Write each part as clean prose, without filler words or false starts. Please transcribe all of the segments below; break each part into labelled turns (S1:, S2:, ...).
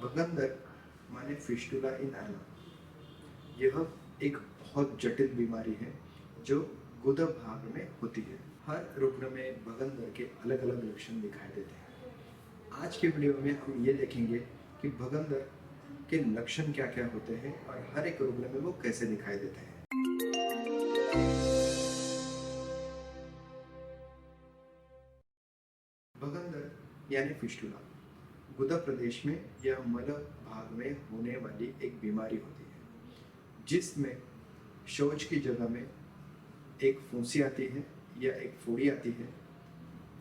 S1: भगंदर माने फिस्टुला इन एना। यह एक बहुत जटिल बीमारी है जो गुदा भाग में होती है। हर रुग्ण में भगंदर के अलग अलग लक्षण दिखाई देते हैं। आज के वीडियो में हम ये देखेंगे कि भगंदर के लक्षण क्या क्या होते हैं और हर एक रुग्ण में वो कैसे दिखाई देते हैं। भगंदर यानी फिस्टुला गुदा प्रदेश में या मल भाग में होने वाली एक बीमारी होती है जिसमें शौच की जगह में एक फूंसी आती है या एक फोड़ी आती है।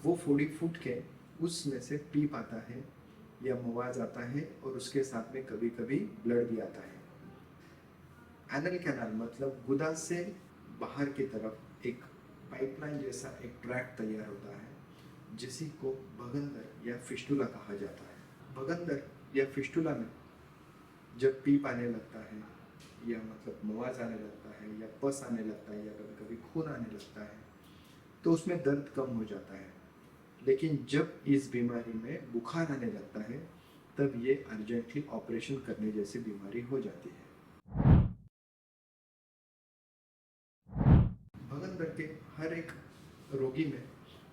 S1: वो फोड़ी फूट के उसमें से पीप आता है या मवाज आता है और उसके साथ में कभी कभी ब्लड भी आता है। एनल कैनाल मतलब गुदा से बाहर की तरफ एक पाइपलाइन जैसा एक ट्रैक तैयार होता है जिसी को भगंदर या फिस्टुला कहा जाता है। भगंदर या फिस्टुला में जब पीप आने लगता है या मतलब मवाज आने लगता है या पस आने लगता है या कभी कभी खून आने लगता है तो उसमें दर्द कम हो जाता है। लेकिन जब इस बीमारी में बुखार आने लगता है तब ये अर्जेंटली ऑपरेशन करने जैसी बीमारी हो जाती है। भगंदर के हर एक रोगी में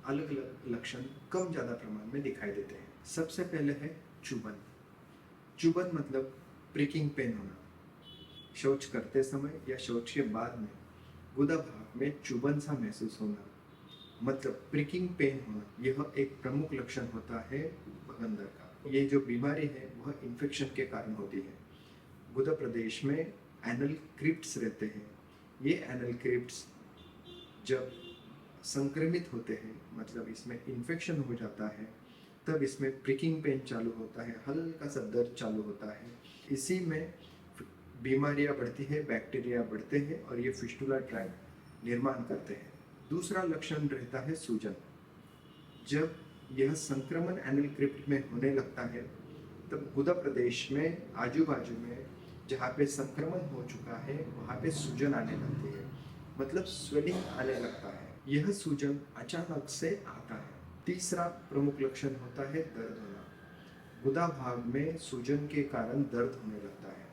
S1: अलग अलग लक्षण कम ज़्यादा प्रमाण में दिखाई देते हैं। सबसे पहले है चुभन। चुभन मतलब प्रिकिंग पेन होना। शौच करते समय या शौच के बाद में गुदा भाग में चुभन सा महसूस होना मतलब प्रिकिंग पेन होना, यह एक प्रमुख लक्षण होता है भगंदर का। ये जो बीमारी है वह इन्फेक्शन के कारण होती है। गुदा प्रदेश में एनल क्रिप्ट्स रहते हैं। ये एनल क्रिप्ट्स जब संक्रमित होते हैं मतलब इसमें इन्फेक्शन हो जाता है तब इसमें प्रिकिंग पेन चालू होता है, हल्का सा दर्द चालू होता है। इसी में बीमारियां बढ़ती है, बैक्टीरिया बढ़ते हैं और ये फिस्टुला ट्रैक निर्माण करते हैं। दूसरा लक्षण रहता है सूजन। जब यह संक्रमण एनल क्रिप्ट में होने लगता है तब गुदा प्रदेश में आजू बाजू में जहाँ पे संक्रमण हो चुका है वहाँ पे सूजन आने लगती है मतलब स्वेलिंग आने लगता है। यह सूजन अचानक से आता है। तीसरा प्रमुख लक्षण होता है दर्द होना। गुदा भाग में सूजन के कारण दर्द होने लगता है।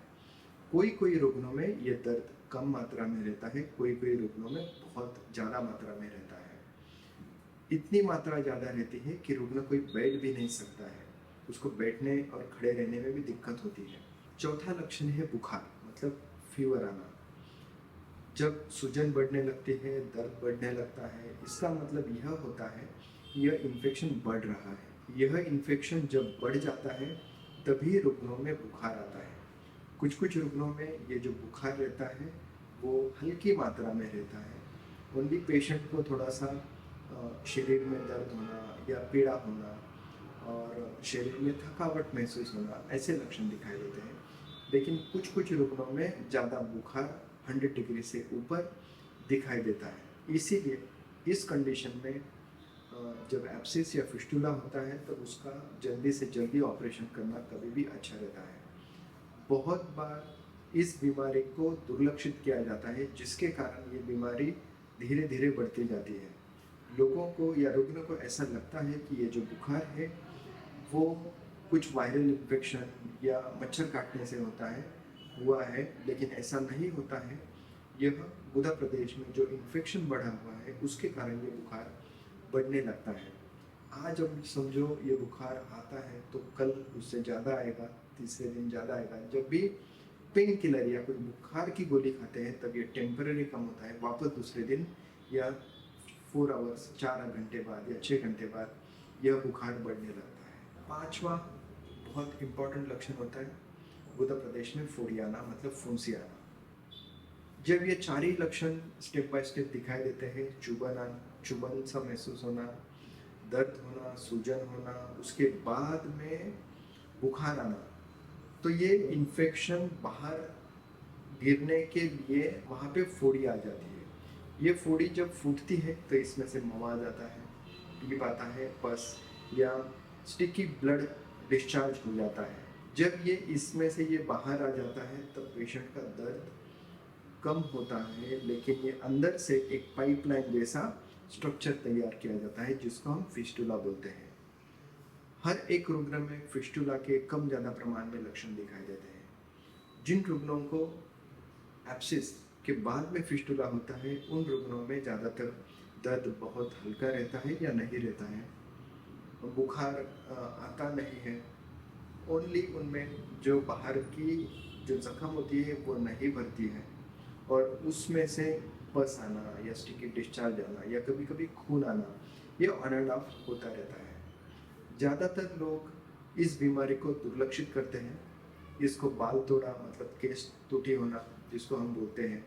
S1: कोई कोई रुग्णों में यह दर्द कम मात्रा में रहता है, कोई कोई रुग्णों में बहुत ज़्यादा मात्रा में रहता है। इतनी मात्रा ज़्यादा रहती है कि रुग्ण कोई बैठ भी नहीं सकता है, उसको बैठने और खड़े रहने में भी दिक्कत होती है। चौथा लक्षण है बुखार मतलब फीवर आना। जब सूजन बढ़ने लगती है, दर्द बढ़ने लगता है, इसका मतलब यह होता है कि यह इन्फेक्शन बढ़ रहा है। यह इन्फेक्शन जब बढ़ जाता है तभी रुग्णों में बुखार आता है। कुछ कुछ रुग्णों में ये जो बुखार रहता है वो हल्की मात्रा में रहता है। ओनली पेशेंट को थोड़ा सा शरीर में दर्द होना या पीड़ा होना और शरीर में थकावट महसूस होना ऐसे लक्षण दिखाई देते हैं। लेकिन कुछ कुछ रुग्णों में ज़्यादा बुखार 100 डिग्री से ऊपर दिखाई देता है। इसीलिए इस कंडीशन में जब एब्सिस या फिस्टुला होता है तो उसका जल्दी से जल्दी ऑपरेशन करना कभी भी अच्छा रहता है। बहुत बार इस बीमारी को दुर्लक्षित किया जाता है जिसके कारण ये बीमारी धीरे धीरे बढ़ती जाती है। लोगों को या रुग्ण को ऐसा लगता है कि ये जो बुखार है वो कुछ वायरल इन्फेक्शन या मच्छर काटने से होता है हुआ है, लेकिन ऐसा नहीं होता है। यह गुदा प्रदेश में जो इन्फेक्शन बढ़ा हुआ है उसके कारण ये बुखार बढ़ने लगता है। आज अब समझो ये बुखार आता है तो कल उससे ज़्यादा आएगा, तीसरे दिन ज़्यादा आएगा। जब भी पेन किलर या कोई बुखार की गोली खाते हैं तब ये टेम्पररी कम होता है, वापस दूसरे दिन या 4 आवर्स 4 घंटे बाद या 6 घंटे बाद यह बुखार बढ़ने लगता है। पांचवा बहुत इम्पोर्टेंट लक्षण होता है गुदा प्रदेश में फोड़ी आना मतलब फुंसी आना। जब ये चार ही लक्षण स्टेप बाय स्टेप दिखाई देते हैं, चुभन सा महसूस होना, दर्द होना, सूजन होना, उसके बाद में बुखार आना, तो ये इन्फेक्शन बाहर गिरने के लिए वहाँ पे फोड़ी आ जाती है। ये फोड़ी जब फूटती है तो इसमें से मवाद आता है, पीप आता है, पस या स्टिकी ब्लड डिस्चार्ज हो जाता है। जब ये इसमें से ये बाहर आ जाता है तब पेशेंट का दर्द कम होता है, लेकिन ये अंदर से एक पाइपलाइन जैसा स्ट्रक्चर तैयार किया जाता है जिसको हम फिस्टुला बोलते हैं। हर एक रुग्ण में फिस्टुला के कम ज़्यादा प्रमाण में लक्षण दिखाई देते हैं। जिन रुग्णों को एब्सिस के बाद में फिस्टुला होता है, उन रुग्णों में ज़्यादातर दर्द बहुत हल्का रहता है या नहीं रहता है, बुखार आता नहीं है। ओनली उनमें जो बाहर की जो जख्म होती है वो नहीं भरती है, और उसमें से पस आना या स्टिकी डिस्चार्ज आना या कभी कभी खून आना, ये ऑन एंड ऑफ होता रहता है। ज़्यादातर लोग इस बीमारी को दुर्लक्षित करते हैं। इसको बाल तोड़ा मतलब केस टूटी होना जिसको हम बोलते हैं,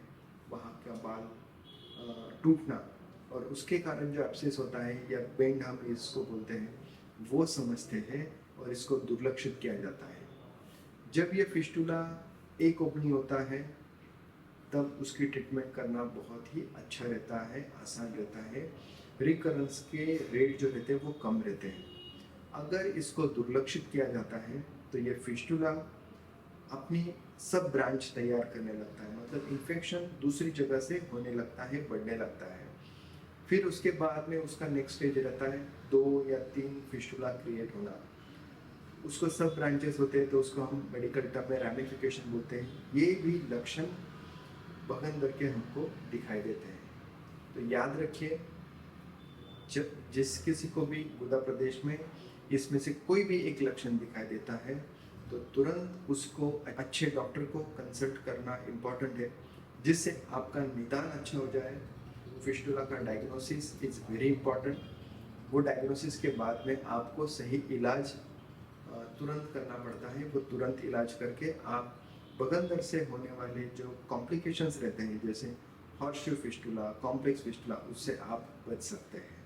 S1: वहाँ का बाल टूटना, और उसके कारण जो एब्सेस होता है या बेंड हम इसको बोलते हैं, वो समझते हैं और इसको दुर्लक्षित किया जाता है। जब ये फिस्टुला एक ओपनिंग होता है तब उसकी ट्रीटमेंट करना बहुत ही अच्छा रहता है, आसान रहता है। रिकरेंस के रेट जो रहते हैं वो कम रहते हैं। अगर इसको दुर्लक्षित किया जाता है तो ये फिस्टुला अपनी सब ब्रांच तैयार करने लगता है, मतलब इन्फेक्शन दूसरी जगह से होने लगता है, बढ़ने लगता है। फिर उसके बाद में उसका नेक्स्ट स्टेज रहता है 2 या 3 फिस्टुला क्रिएट होना। उसको सब ब्रांचेस होते हैं तो उसको हम मेडिकल टर्म में रैमिफिकेशन बोलते हैं। ये भी लक्षण बगन करके हमको दिखाई देते हैं। तो याद रखिए, जब जिस किसी को भी गुदा प्रदेश में इसमें से कोई भी एक लक्षण दिखाई देता है तो तुरंत उसको अच्छे डॉक्टर को कंसल्ट करना इम्पॉर्टेंट है, जिससे आपका निदान अच्छा हो जाए। फिस्टुला का डायग्नोसिस इज़ वेरी इंपॉर्टेंट। वो डायग्नोसिस के बाद में आपको सही इलाज तुरंत करना पड़ता है। वो तुरंत इलाज करके आप बगंदर से होने वाले जो कॉम्प्लिकेशंस रहते हैं, जैसे हॉर्सशू फिस्टुला, कॉम्प्लेक्स फिस्टुला, उससे आप बच सकते हैं।